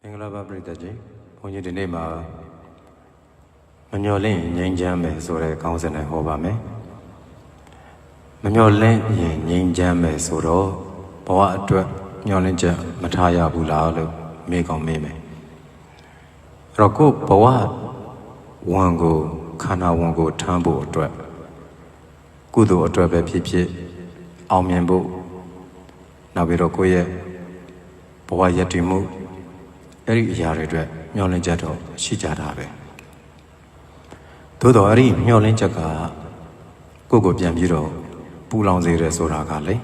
မင်္ဂလာပါပရိသတ်ကြီးဘုန်းကြီးဒီနေ့မှာမမျော်လင့်ငြိမ်းချမ်းမယ်ဆိုတဲ့ခေါင်းစဉ်နဲ့ဟောပါမယ်မမျော်လင့်ရင်ငြိမ်းချမ်းမယ်ဆိုတော့ဘဝအတွက်မျော်လင့်ချက်မထားရဘူးလားလို့မေးကောင်းမေးမယ်အဲ့တော့ကိုဘဝဝန်ကိုခန္ဓာဝန်ကိုထမ်းဖို့အတွက်ကုသိုလ်အတွက်ပဲဖြစ်ဖြစ်အောင်မြင်ဖို့နောက်ပြီးတော့ကိုယ့်ရဲ့ဘဝရည်တည်မှုအဲ့ဒီအရာတွေအတွက်မျှော်လင့်ချက်တော့ရှိကြတာပဲသို့တော့အဲ့ဒီမျှော်လင့်ချက်ကကိုယ့်ကိုပြန်ပြီးတော့ပူလောင်စေတယ်ဆိုတာကလေ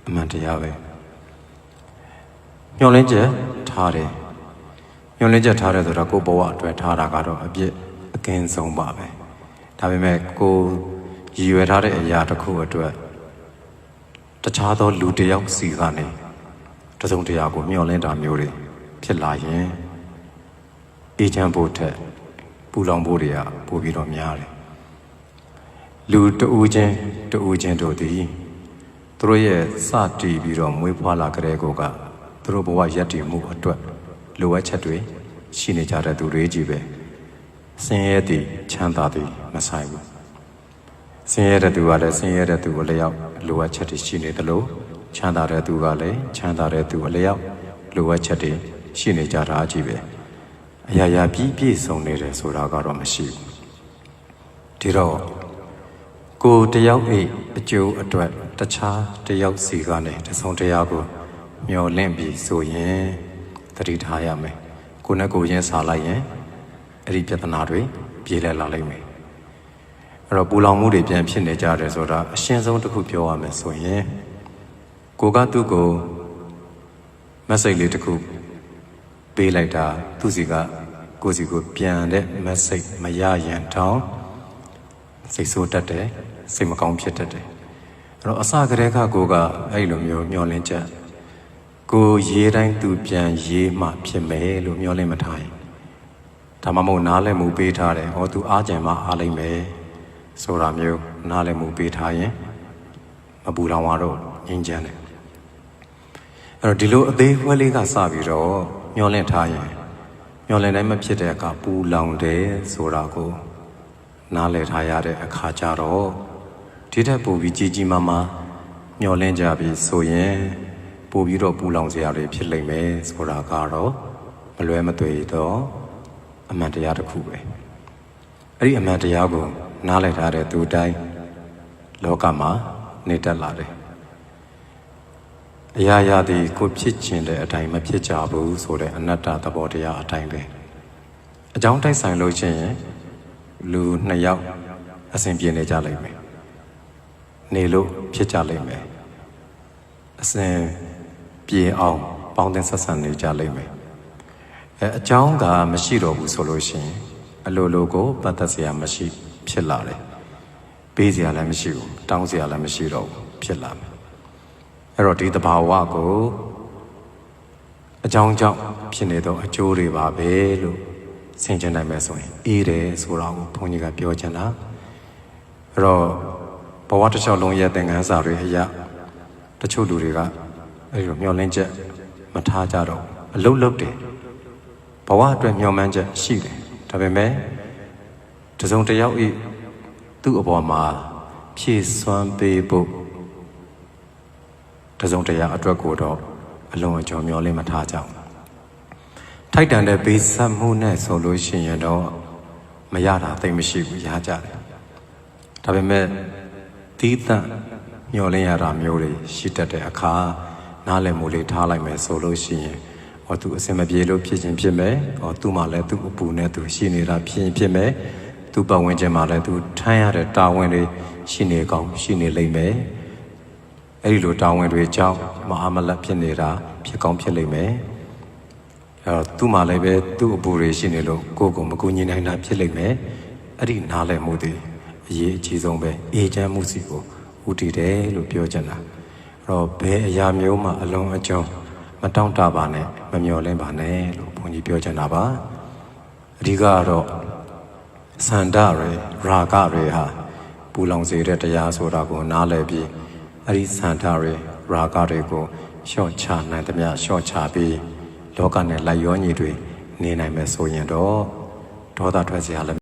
အမှန်တရားပဲမျှော်လင့်ချက်ထားတယ်မျှော်လင့်ချက်ထားတယ်ဆိုတော့ကိုယ့်ဘဝအတွက်ထားတာကတော့အပြစ်အကင်းဆုံးပါပဲဒါပေမဲ့ကိုရည်ရွယ်ထားတဲ့အရာတစ်ခုအတွက်တခြားသောလူတစ်ယောက်စီကနေတစုံတရာကိုမျှော်လင့်တာမျိုးတွေဖြစ်လာရင်အေးချမ်းဖို့ထက်ပူလောင်ဖို့တွေကပိုပြီးတော့များတယ်လူတဦးချင်းတို့သည်သူတို့ရဲ့စတည်ပြီးတော့မွေးဖွားလာကြတဲ့ကိုကသူတို့ဘဝရည်တည်မှုအတွက်လိုအပ်ချက်တွေရှိနေကြတဲ့သူတွေကြီးပဲဆင်းရဲသည်ချမ်းသာသည်မဆိုင်ဘူးဆင်းရဲတဲ့သူကလည်းဆင်းရဲတဲ့သူကိုလျောက်လိုအပ်ချက်တွေရှိနေတယ်လို့ချမ်းသာတဲ့သူကလည်းချမ်းသာတဲ့သူကိုလျောက်လိုအပ်ချက်တွေရှိနေကြတာကြီးပဲအရာရာပြည့်စုံနေတယ်ဆိုတာကတော့မရှိဘူးဒီတော့ကိုတယောက်အိအကျိုးအတွက်တခြားတယောက်စီကနေတစုံတရာကိုမျောလင့်ပြီးဆိုရင်သတိထားရမယ်ကိုနဲ့ကိုချင်းစားလိုက်ရင်အဲ့ဒီပြဿနာတွေပြေလည်လာလိမ့်မယ်အဲ့တော့ပူလောင်မှုတွေပြန်ဖြစ်နေကြတယ်ဆိုတာအရှင်းဆုံးတစ်ခုပြောရမယ်ဆိုရင်ကိုကသူ့ကိုmessage လေးတစ်ခုပေးလိုက်တာသူစီကကိုစီကိုပြန်တဲ့ message မရရင်တောင်စိတ်ဆိုးတတ်တယ်စိတ်မကောင်းဖြစ်တတ်တယ်အဲ့တော့အစကတည်းကကိုကအဲ့လိုမျိုးမျောလင့်ချက်ကိုရေးတိုင်းသူပြန်ရေးမှဖြစ်မယ်လို့မျောလင့်မထားရင်ဒါမှမဟုတ်နားလည်မှုပေးထားတယ်ဟောသူအားကြံမှအားလိမ့်မယ်ဆိုတာမျိုးနားလည်မှုပေးထားရင်မပူလောင်တော့ငြိမ်းချမ်းတယ်အဲ့တော့ဒီလိုအသေးခွဲလေးကစပြီးတော့မျောလင့်ထားရင်မျောလင့်တိုင်းမဖြစ်တဲ့အခါပူလောင်တယ်ဆိုတာကိုနားလည်ထားရတဲ့အခါကျတော့ဒီထက်ပိုပြီးကြီးကြီးမားမားမျောလင့်ကြပြီးဆိုရင်ပိုပြီးတော့ပူလောင်စရာတွေဖြစ်လိမ့်မယ်ဆိုတာကတော့မလွဲမသွေတော့အမှန်တရားတစ်ခုပဲအဲ့ဒီအမှန်တရားကိုနားလည်ထားတဲ့သူတိုင်းလောကမှာနေတတ်လာတယ်အရာရာသည်ကိုဖြစ်ခြင်းတဲ့အတိုင်းမဖြစ်ကြဘူးဆိုတဲ့အနတ္တသဘောတရားအတိုင်းပဲအကြောင်းတိုက်ဆိုင်လို့ချင်းရင်လူနှစ်ယောက်အစဉ်ပြေနေကြလိမ့်မယ်နေလို့ဖြစ်ကြလိမ့်မယ်အစဉ်ပြေအောင်ပေါင်းသင်းဆက်ဆံနေကြလိမ့်မယ်အကြောင်းကမရှိတော့ဘူးဆိုလို့ရှိရင်အလိုလိုကိုပတ်သက်စရာမရှိဖြစ်လာတယ်ပေးစရာလည်းမရှိဘူးတောင်းစရာလည်းမရှိတော့ဘူးဖြစ်လာမယ်အဲ့တော့ဒီသဘာဝကိုအကြောင်းကြောင့်ဖြစ်နေသောအကျိုးတွေပါပဲလို့ဆင်ခြင်နိုင်မယ်ဆိုရင်အေးတယ်ဆိုတာကိုဘုန်းကြီးကပြောချင်တာအဲ့တော့ဘဝတစ်လျှောက်လုံးရဲ့သင်ခန်းစာတွေအရာတချို့လူတွေကအဲ့လိုမျှော်လင့်ချက်မထားကြတော့အလုတ်လုတ်တယ်ဘဝအတွက်မျှော်မှန်းချက်ရှိတယ်ဒါပေမဲ့တစုံတစ်ယောက်ဤသူ့အပေါ်မှာဖြည့်စွမ်းပေးဖို့တစုံတရာအတွက်ကိုတော့အလုံးအကျော်မျောလင့်မထားကြဘူးထိုက်တန်တဲ့ပေးဆက်မှုနဲ့ဆိုလို့ရှိရင်တော့မရတာသိမရှိဘူးရကြတယ်ဒါပေမဲ့သီးသန့်မျောလင့်ရတာမျိုးတွေရှိတတ်တဲ့အခါနားလည်မှုလေးထားလိုက်မယ်ဆိုလို့ရှိရင်ဟောသူအစင်မပြေလို့ဖြစ်ခြင်းဖြစ်မယ်ဟောသူ့မှာလည်းသူ့အပူနဲ့သူရှိနေတာဖြစ်မယ်သူ့ပတ်ဝန်းကျင်မှာလည်းသူထမ်းရတဲ့တာဝန်တွေရှိနေကောင်းရှိနေလိမ့်မယ်အဲ့ဒီလိုတာဝန်တွေကြောင့်မအားမလတ်ဖြစ်နေတာဖြစ်ကောင်းဖြစ်လိမ့်မယ်သူ့မှာလည်းပဲသူ့အပူတွေရှိနေလို့ကိုယ့်ကိုမကူညီနိုင်တာဖြစ်လိမ့်မယ်အဲ့ဒီနားလည်မှုတွေအရေးအကြီးဆုံးပဲအေးချမ်းမှုစီကိုဦးတည်တယ်လို့ပြောချင်တာအဲ့တော့ဘယ်အရာမျိုးမှအလုံးအကျုံမတောင့်တပါနဲ့မမျောလင့်ပါနဲ့လို့ဘုန်းကြီးပြောချင်တာပါအဓိကကတော့စန္ဒတွေရာဂတွေဟာပူလောင်စေတဲ့တရားဆိုတာကိုနားလည်ပြီးအဲ့ဒီစန္ဒတွေရာဂတွေကိုလျှော့ချနိုင်သမျှလျှော့ချပြီးလ လောကနဲ့လိုက်ရောညီတွေနေနိုင်မယ်ဆိုရင်တော့ဒေါသထွက်စရာလည်း